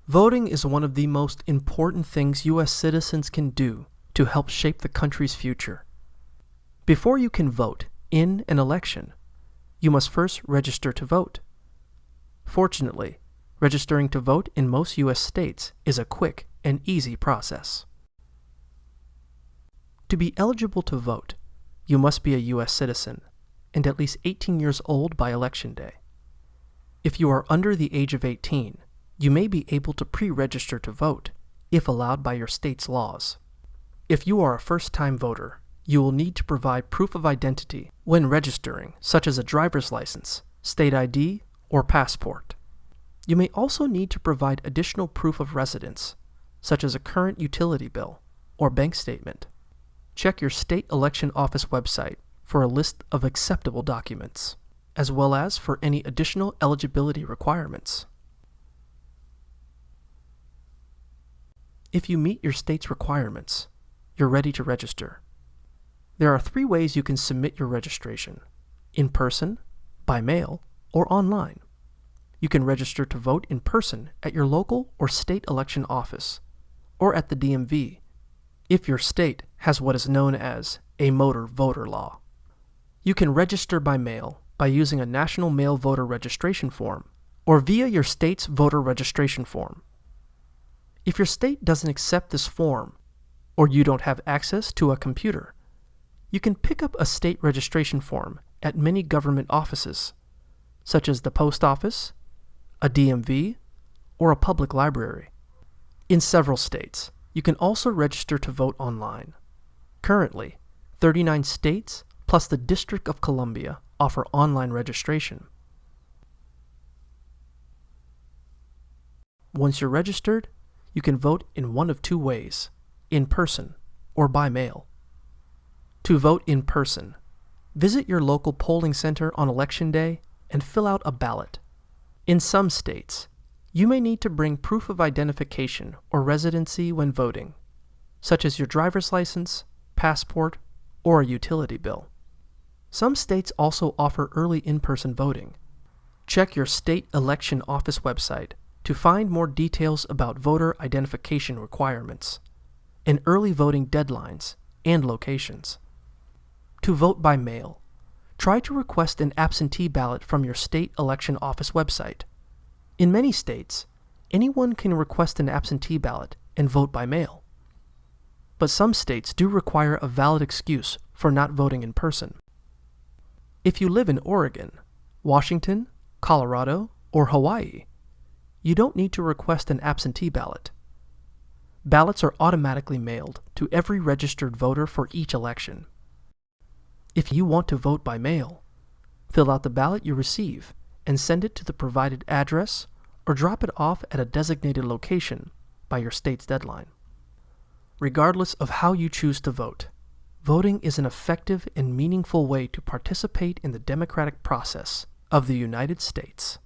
Voting is one of the most important things U.S. citizens can do to help shape the country's future. Before you can vote in an election, you must first register to vote. Fortunately, registering to vote in most U.S. states is a quick and easy process. To be eligible to vote, you must be a U.S. citizen and at least 18 years old by election day. If you are under the age of 18, you may be able to pre-register to vote if allowed by your state's laws. If you are a first-time voter, you will need to provide proof of identity when registering, such as a driver's license, state ID, or passport. You may also need to provide additional proof of residence, such as a current utility bill or bank statement. Check your state election office website for a list of acceptable documents, as well as for any additional eligibility requirements. If you meet your state's requirements, you're ready to register. There are 3 ways you can submit your registration: in person, by mail, or online. You can register to vote in person at your local or state election office, or at the DMV, if your state has what is known as a motor voter law. You can register by mail by using a national mail voter registration form, or via your state's voter registration form. If your state doesn't accept this form, or you don't have access to a computer, you can pick up a state registration form at many government offices, such as the post office, a DMV, or a public library. In several states, you can also register to vote online. Currently, 39 states plus the District of Columbia offer online registration. Once you're registered, you can vote in one of 2 ways: in person or by mail. To vote in person, visit your local polling center on election day and fill out a ballot. In some states, you may need to bring proof of identification or residency when voting, such as your driver's license, passport, or a utility bill. Some states also offer early in-person voting. Check your state election office website to find more details about voter identification requirements and early voting deadlines and locations. To vote by mail, try to request an absentee ballot from your state election office website. In many states, anyone can request an absentee ballot and vote by mail. But some states do require a valid excuse for not voting in person. If you live in Oregon, Washington, Colorado, or Hawaii, you don't need to request an absentee ballot. Ballots are automatically mailed to every registered voter for each election. If you want to vote by mail, fill out the ballot you receive and send it to the provided address or drop it off at a designated location by your state's deadline. Regardless of how you choose to vote, voting is an effective and meaningful way to participate in the democratic process of the United States.